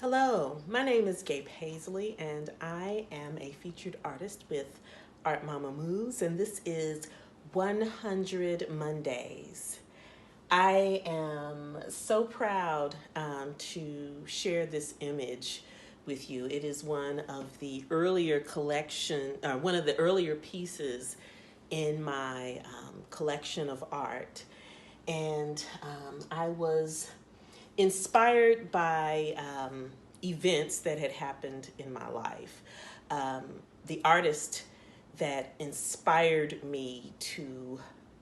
Hello, my name is Gabe Pasley, and I am a featured artist with Art Mama Moves, and this is 100 Mondays. I am so proud to share this image with you. It is one of the earlier one of the earlier pieces in my collection of art, and I was inspired by events that had happened in my life. Um, the artist that inspired me to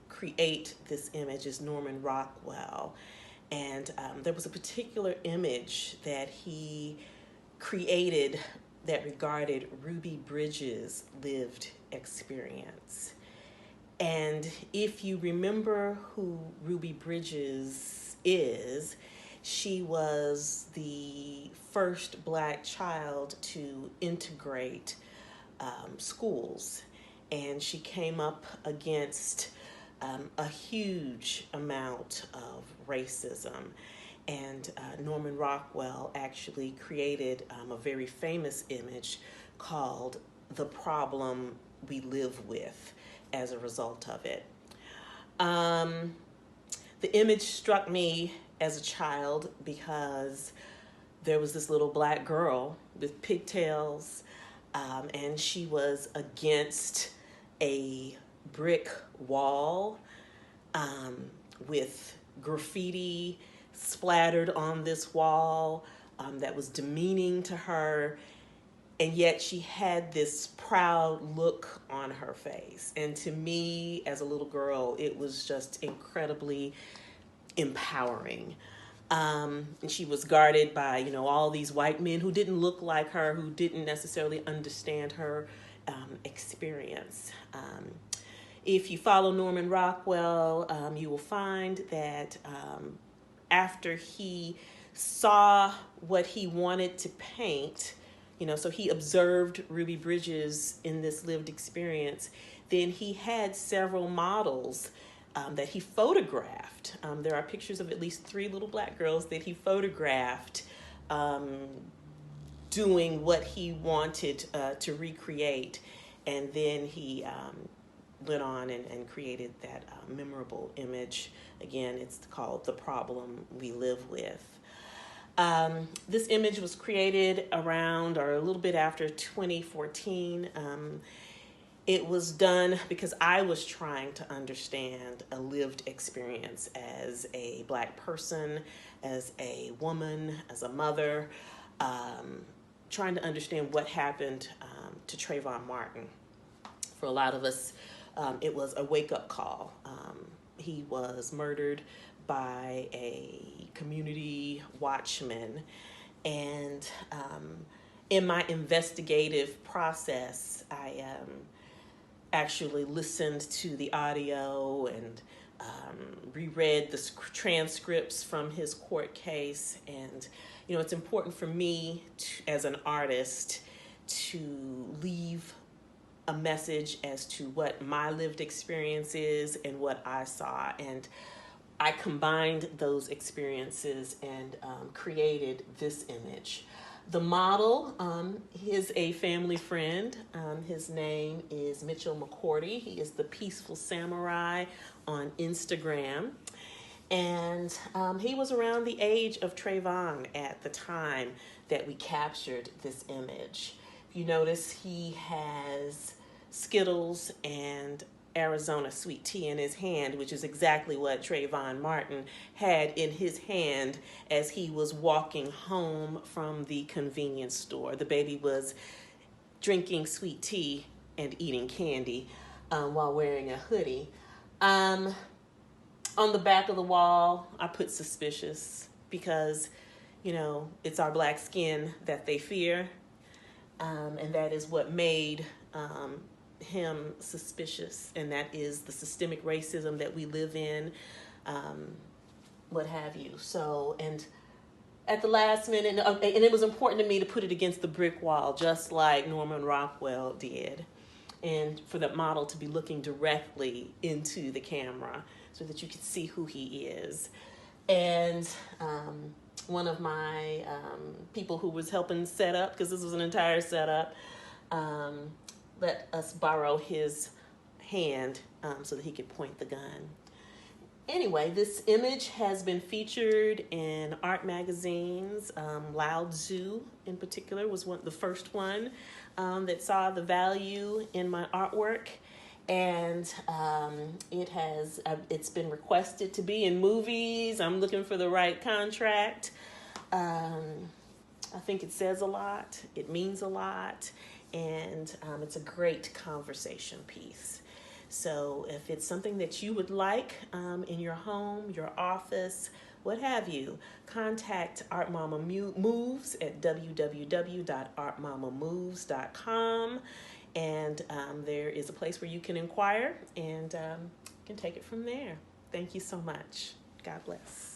create this image is Norman Rockwell. And there was a particular image that he created that regarded Ruby Bridges' lived experience. And if you remember who Ruby Bridges is, she was the first Black child to integrate schools. And she came up against a huge amount of racism. And Norman Rockwell actually created a very famous image called "The Problem We Live With" as a result of it. The image struck me as a child because there was this little Black girl with pigtails, and she was against a brick wall with graffiti splattered on this wall that was demeaning to her. And yet she had this proud look on her face. And to me, as a little girl, it was just incredibly empowering. And she was guarded by, all these white men who didn't look like her, who didn't necessarily understand her experience. If you follow Norman Rockwell, you will find that after he saw what he wanted to paint, so he observed Ruby Bridges in this lived experience, then he had several models that he photographed. There are pictures of at least 3 little Black girls that he photographed doing what he wanted to recreate. And then he went on and created that memorable image. Again, it's called "The Problem We Live With." This image was created around or a little bit after 2014. It was done because I was trying to understand a lived experience as a Black person, as a woman, as a mother, trying to understand what happened to Trayvon Martin. For a lot of us, it was a wake-up call. He was murdered by a community watchman. And in my investigative process, I actually listened to the audio and reread the transcripts from his court case. And, it's important for me as an artist to leave a message as to what my lived experience is and what I saw. And I combined those experiences and created this image. The model is a family friend. His name is Mitchell McCourty. He is the Peaceful Samurai on Instagram. And he was around the age of Trayvon at the time that we captured this image. If you notice, he has Skittles and Arizona sweet tea in his hand, which is exactly what Trayvon Martin had in his hand as he was walking home from the convenience store. The baby was drinking sweet tea and eating candy while wearing a hoodie. On the back of the wall, I put "suspicious" because, it's our Black skin that they fear. And that is what made him suspicious, and that is the systemic racism that we live in, what have you. So, and at the last minute, and it was important to me to put it against the brick wall, just like Norman Rockwell did, and for the model to be looking directly into the camera so that you could see who he is. And one of my people who was helping set up, because this was an entire setup, let us borrow his hand so that he could point the gun. Anyway, this image has been featured in art magazines. Lao Tzu, in particular, was the first one that saw the value in my artwork, and it's been requested to be in movies. I'm looking for the right contract. I think it says a lot. It means a lot, and it's a great conversation piece. So if it's something that you would like in your home, your office, what have you, contact Art Mama Moves at www.artmamamoves.com. And there is a place where you can inquire and can take it from there. Thank you so much. God bless.